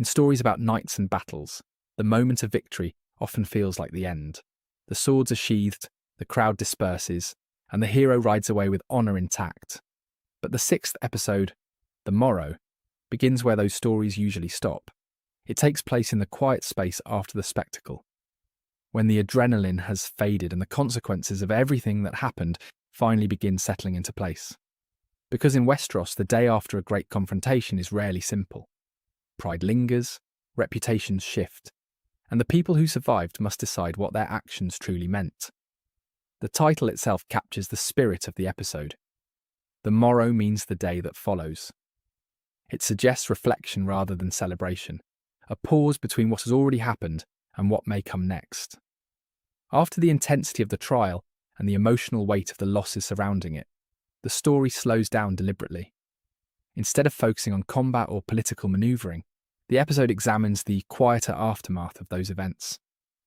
In stories about knights and battles, the moment of victory often feels like the end. The swords are sheathed, the crowd disperses, and the hero rides away with honour intact. But the sixth episode, The Morrow, begins where those stories usually stop. It takes place in the quiet space after the spectacle, when the adrenaline has faded and the consequences of everything that happened finally begin settling into place. Because in Westeros, the day after a great confrontation is rarely simple. Pride lingers, reputations shift, and the people who survived must decide what their actions truly meant. The title itself captures the spirit of the episode. The morrow means the day that follows. It suggests reflection rather than celebration, a pause between what has already happened and what may come next. After the intensity of the trial and the emotional weight of the losses surrounding it, the story slows down deliberately. Instead of focusing on combat or political manoeuvring, the episode examines the quieter aftermath of those events.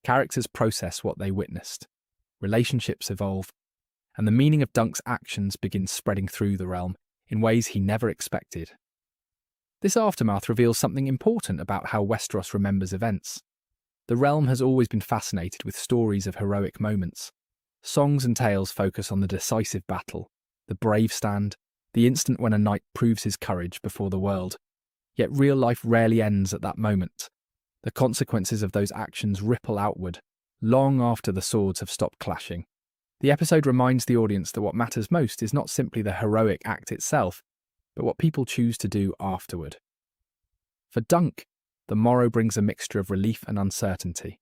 Characters process what they witnessed, relationships evolve, and the meaning of Dunk's actions begins spreading through the realm in ways he never expected. This aftermath reveals something important about how Westeros remembers events. The realm has always been fascinated with stories of heroic moments. Songs and tales focus on the decisive battle, the brave stand, the instant when a knight proves his courage before the world. Yet real life rarely ends at that moment. The consequences of those actions ripple outward, long after the swords have stopped clashing. The episode reminds the audience that what matters most is not simply the heroic act itself, but what people choose to do afterward. For Dunk, the morrow brings a mixture of relief and uncertainty.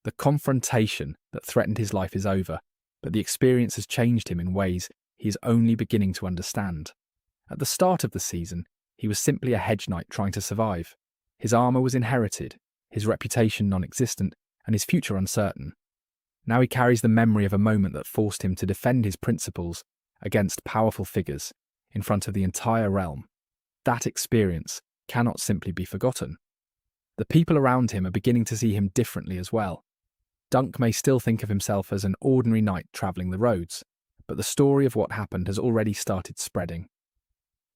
The confrontation that threatened his life is over, but the experience has changed him in ways he is only beginning to understand. At the start of the season, he was simply a hedge knight trying to survive. His armour was inherited, his reputation non-existent, and his future uncertain. Now he carries the memory of a moment that forced him to defend his principles against powerful figures in front of the entire realm. That experience cannot simply be forgotten. The people around him are beginning to see him differently as well. Dunk may still think of himself as an ordinary knight travelling the roads, but the story of what happened has already started spreading.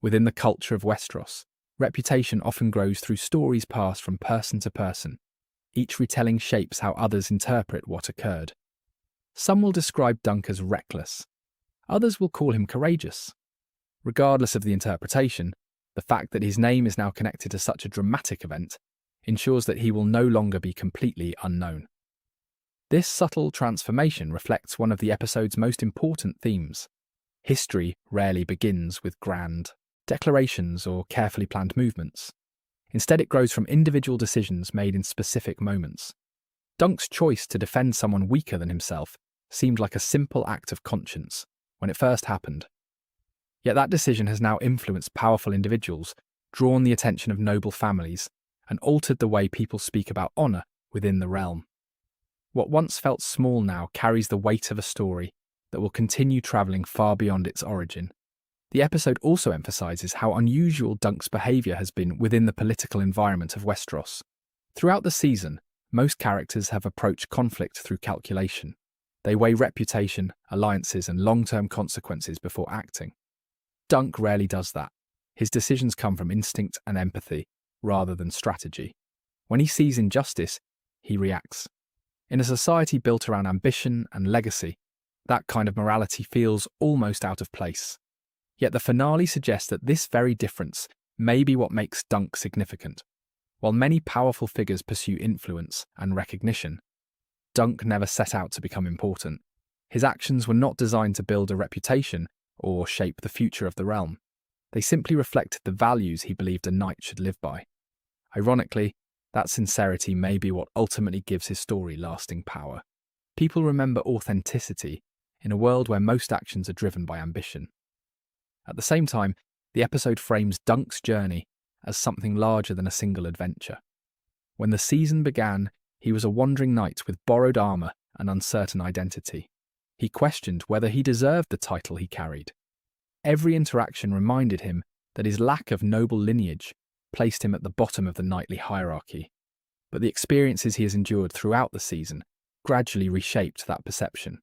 Within the culture of Westeros, reputation often grows through stories passed from person to person. Each retelling shapes how others interpret what occurred. Some will describe Dunk as reckless. Others will call him courageous. Regardless of the interpretation, the fact that his name is now connected to such a dramatic event ensures that he will no longer be completely unknown. This subtle transformation reflects one of the episode's most important themes. History rarely begins with grand declarations or carefully planned movements. Instead, it grows from individual decisions made in specific moments. Dunk's choice to defend someone weaker than himself seemed like a simple act of conscience when it first happened. Yet that decision has now influenced powerful individuals, drawn the attention of noble families, and altered the way people speak about honour within the realm. What once felt small now carries the weight of a story that will continue travelling far beyond its origin. The episode also emphasises how unusual Dunk's behaviour has been within the political environment of Westeros. Throughout the season, most characters have approached conflict through calculation. They weigh reputation, alliances, and long-term consequences before acting. Dunk rarely does that. His decisions come from instinct and empathy, rather than strategy. When he sees injustice, he reacts. In a society built around ambition and legacy, that kind of morality feels almost out of place. Yet the finale suggests that this very difference may be what makes Dunk significant. While many powerful figures pursue influence and recognition, Dunk never set out to become important. His actions were not designed to build a reputation or shape the future of the realm. They simply reflected the values he believed a knight should live by. Ironically, that sincerity may be what ultimately gives his story lasting power. People remember authenticity in a world where most actions are driven by ambition. At the same time, the episode frames Dunk's journey as something larger than a single adventure. When the season began, he was a wandering knight with borrowed armour and uncertain identity. He questioned whether he deserved the title he carried. Every interaction reminded him that his lack of noble lineage placed him at the bottom of the knightly hierarchy. But the experiences he has endured throughout the season gradually reshaped that perception.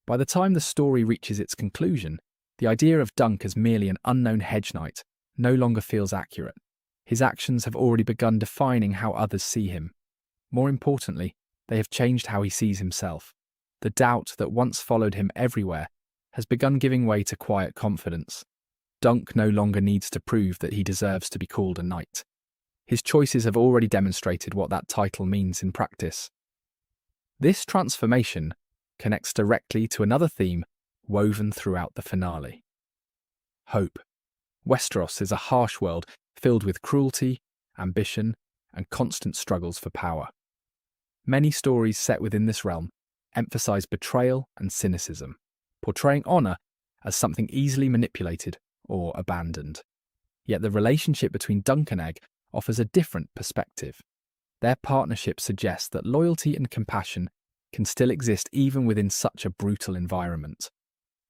By the time the story reaches its conclusion, the idea of Dunk as merely an unknown hedge knight no longer feels accurate. His actions have already begun defining how others see him. More importantly, they have changed how he sees himself. The doubt that once followed him everywhere has begun giving way to quiet confidence. Dunk no longer needs to prove that he deserves to be called a knight. His choices have already demonstrated what that title means in practice. This transformation connects directly to another theme woven throughout the finale. Hope. Westeros is a harsh world filled with cruelty, ambition, and constant struggles for power. Many stories set within this realm emphasize betrayal and cynicism, portraying honor as something easily manipulated or abandoned. Yet the relationship between Dunk and Egg offers a different perspective. Their partnership suggests that loyalty and compassion can still exist even within such a brutal environment.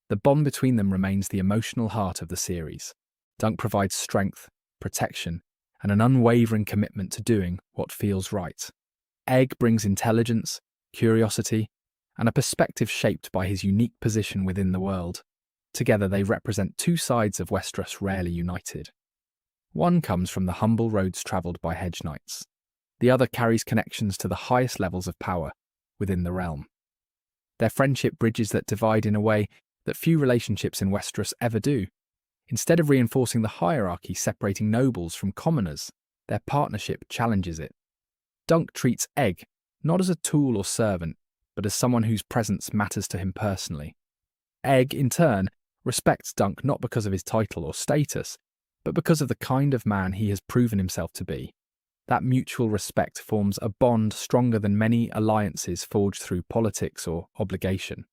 The bond between them remains the emotional heart of the series. Dunk provides strength, protection, and an unwavering commitment to doing what feels right. Egg brings intelligence, curiosity, and a perspective shaped by his unique position within the world. Together they represent two sides of Westeros rarely united. One comes from the humble roads travelled by hedge knights. The other carries connections to the highest levels of power within the realm. Their friendship bridges that divide in a way that few relationships in Westeros ever do. Instead of reinforcing the hierarchy separating nobles from commoners, their partnership challenges it. Dunk treats Egg not as a tool or servant, but as someone whose presence matters to him personally. Egg, in turn, respects Dunk not because of his title or status, but because of the kind of man he has proven himself to be. That mutual respect forms a bond stronger than many alliances forged through politics or obligation.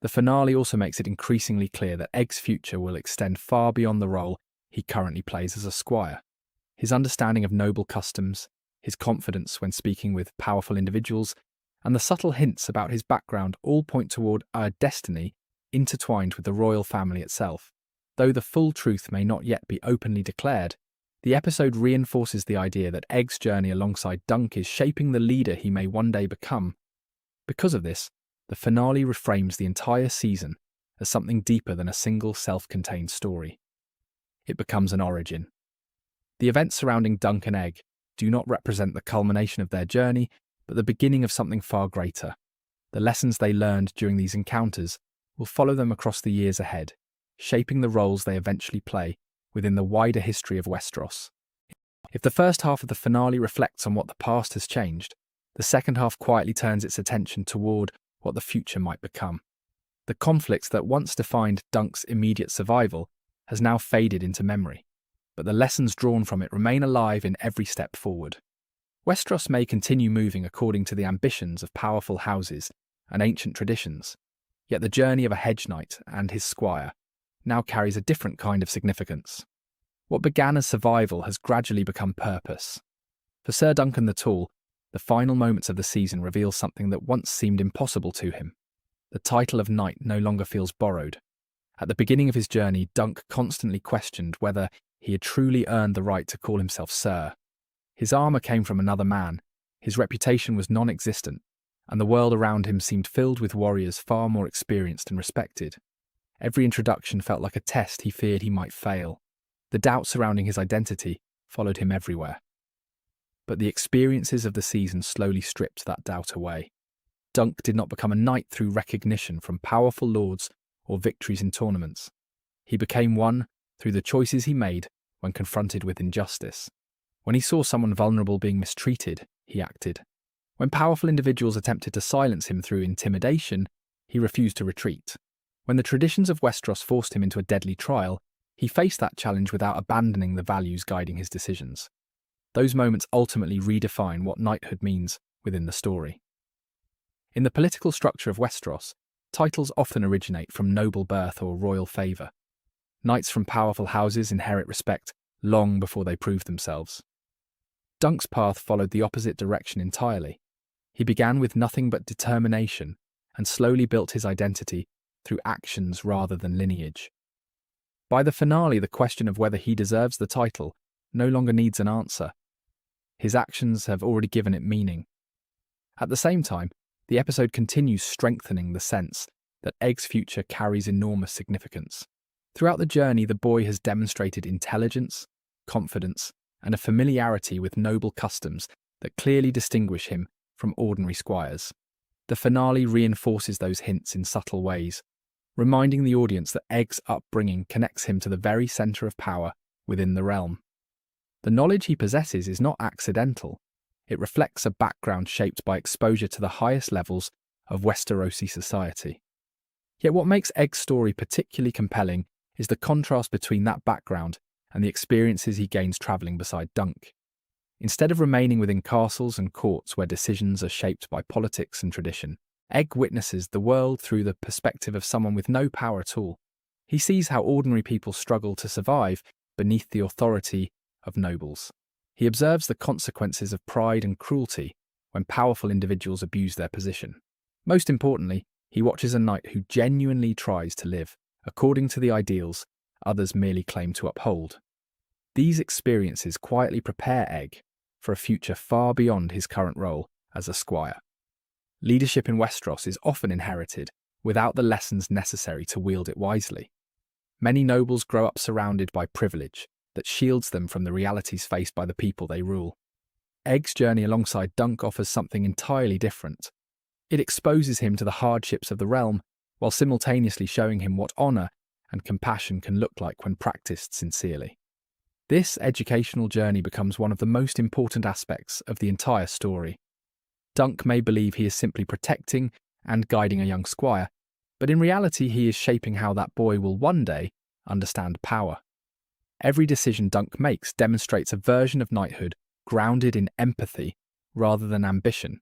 The finale also makes it increasingly clear that Egg's future will extend far beyond the role he currently plays as a squire. His understanding of noble customs, his confidence when speaking with powerful individuals, and the subtle hints about his background all point toward a destiny intertwined with the royal family itself. Though the full truth may not yet be openly declared, the episode reinforces the idea that Egg's journey alongside Dunk is shaping the leader he may one day become. Because of this, the finale reframes the entire season as something deeper than a single self-contained story. It becomes an origin. The events surrounding Dunk and Egg do not represent the culmination of their journey, but the beginning of something far greater. The lessons they learned during these encounters will follow them across the years ahead, shaping the roles they eventually play within the wider history of Westeros. If the first half of the finale reflects on what the past has changed, the second half quietly turns its attention toward what the future might become. The conflict that once defined Dunk's immediate survival has now faded into memory, but the lessons drawn from it remain alive in every step forward. Westeros may continue moving according to the ambitions of powerful houses and ancient traditions, yet the journey of a hedge knight and his squire now carries a different kind of significance. What began as survival has gradually become purpose. For Sir Duncan the Tall, the final moments of the season reveal something that once seemed impossible to him. The title of knight no longer feels borrowed. At the beginning of his journey, Dunk constantly questioned whether he had truly earned the right to call himself Sir. His armour came from another man, his reputation was non-existent, and the world around him seemed filled with warriors far more experienced and respected. Every introduction felt like a test he feared he might fail. The doubt surrounding his identity followed him everywhere. But the experiences of the season slowly stripped that doubt away. Dunk did not become a knight through recognition from powerful lords or victories in tournaments. He became one through the choices he made when confronted with injustice. When he saw someone vulnerable being mistreated, he acted. When powerful individuals attempted to silence him through intimidation, he refused to retreat. When the traditions of Westeros forced him into a deadly trial, he faced that challenge without abandoning the values guiding his decisions. Those moments ultimately redefine what knighthood means within the story. In the political structure of Westeros, titles often originate from noble birth or royal favour. Knights from powerful houses inherit respect long before they prove themselves. Dunk's path followed the opposite direction entirely. He began with nothing but determination and slowly built his identity through actions rather than lineage. By the finale, the question of whether he deserves the title no longer needs an answer. His actions have already given it meaning. At the same time, the episode continues strengthening the sense that Egg's future carries enormous significance. Throughout the journey, the boy has demonstrated intelligence, confidence, and a familiarity with noble customs that clearly distinguish him from ordinary squires. The finale reinforces those hints in subtle ways, reminding the audience that Egg's upbringing connects him to the very centre of power within the realm. The knowledge he possesses is not accidental. It reflects a background shaped by exposure to the highest levels of Westerosi society. Yet what makes Egg's story particularly compelling is the contrast between that background and the experiences he gains travelling beside Dunk. Instead of remaining within castles and courts where decisions are shaped by politics and tradition, Egg witnesses the world through the perspective of someone with no power at all. He sees how ordinary people struggle to survive beneath the authority of nobles. He observes the consequences of pride and cruelty when powerful individuals abuse their position. Most importantly, he watches a knight who genuinely tries to live according to the ideals others merely claim to uphold. These experiences quietly prepare Egg for a future far beyond his current role as a squire. Leadership in Westeros is often inherited without the lessons necessary to wield it wisely. Many nobles grow up surrounded by privilege that shields them from the realities faced by the people they rule. Egg's journey alongside Dunk offers something entirely different. It exposes him to the hardships of the realm while simultaneously showing him what honour and compassion can look like when practiced sincerely. This educational journey becomes one of the most important aspects of the entire story. Dunk may believe he is simply protecting and guiding a young squire, but in reality he is shaping how that boy will one day understand power. Every decision Dunk makes demonstrates a version of knighthood grounded in empathy rather than ambition.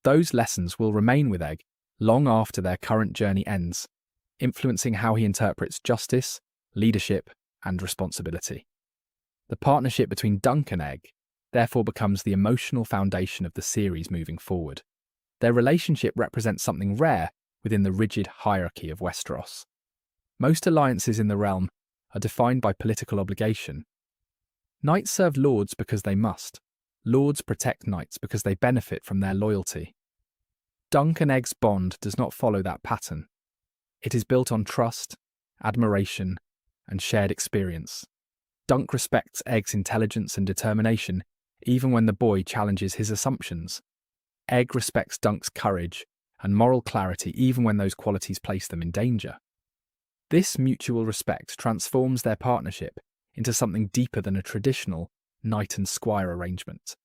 Those lessons will remain with Egg long after their current journey ends, influencing how he interprets justice, leadership, and responsibility. The partnership between Dunk and Egg therefore becomes the emotional foundation of the series moving forward. Their relationship represents something rare within the rigid hierarchy of Westeros. Most alliances in the realm are defined by political obligation. Knights serve lords because they must. Lords protect knights because they benefit from their loyalty. Dunk and Egg's bond does not follow that pattern. It is built on trust, admiration, and shared experience. Dunk respects Egg's intelligence and determination, even when the boy challenges his assumptions. Egg respects Dunk's courage and moral clarity, even when those qualities place them in danger. This mutual respect transforms their partnership into something deeper than a traditional knight and squire arrangement.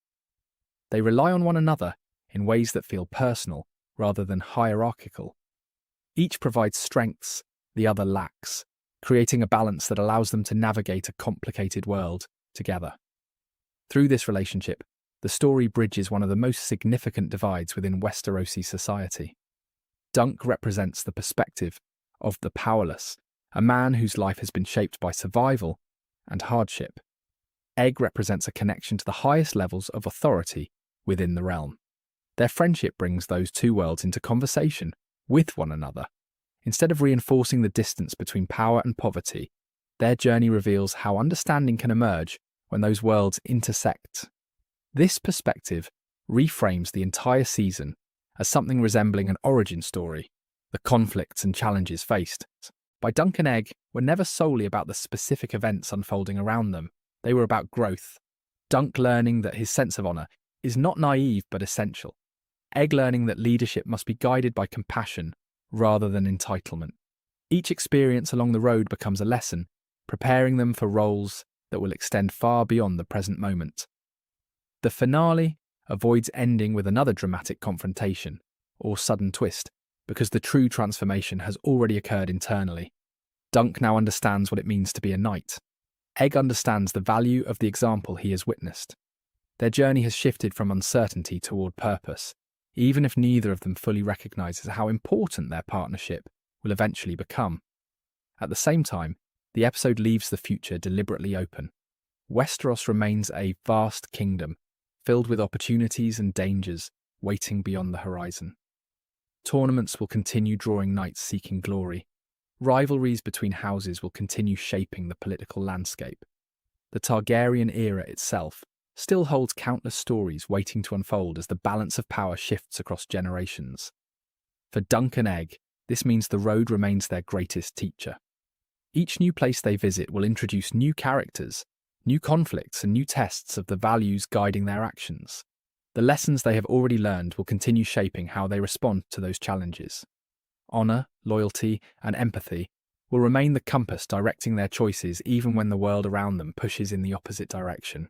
They rely on one another in ways that feel personal rather than hierarchical. Each provides strengths the other lacks, creating a balance that allows them to navigate a complicated world together. Through this relationship, the story bridges one of the most significant divides within Westerosi society. Dunk represents the perspective of the powerless, a man whose life has been shaped by survival and hardship. Egg represents a connection to the highest levels of authority within the realm. Their friendship brings those two worlds into conversation with one another. Instead of reinforcing the distance between power and poverty, their journey reveals how understanding can emerge when those worlds intersect. This perspective reframes the entire season as something resembling an origin story. The conflicts and challenges faced by Dunk and Egg were never solely about the specific events unfolding around them. They were about growth. Dunk learning that his sense of honour is not naive but essential. Egg learning that leadership must be guided by compassion rather than entitlement. Each experience along the road becomes a lesson, preparing them for roles that will extend far beyond the present moment. The finale avoids ending with another dramatic confrontation or sudden twist, because the true transformation has already occurred internally. Dunk now understands what it means to be a knight. Egg understands the value of the example he has witnessed. Their journey has shifted from uncertainty toward purpose, even if neither of them fully recognizes how important their partnership will eventually become. At the same time, the episode leaves the future deliberately open. Westeros remains a vast kingdom, filled with opportunities and dangers waiting beyond the horizon. Tournaments will continue drawing knights seeking glory. Rivalries between houses will continue shaping the political landscape. The Targaryen era itself still holds countless stories waiting to unfold as the balance of power shifts across generations. For Dunk and Egg, this means the road remains their greatest teacher. Each new place they visit will introduce new characters, new conflicts and new tests of the values guiding their actions. The lessons they have already learned will continue shaping how they respond to those challenges. Honor, loyalty, and empathy will remain the compass directing their choices even when the world around them pushes in the opposite direction.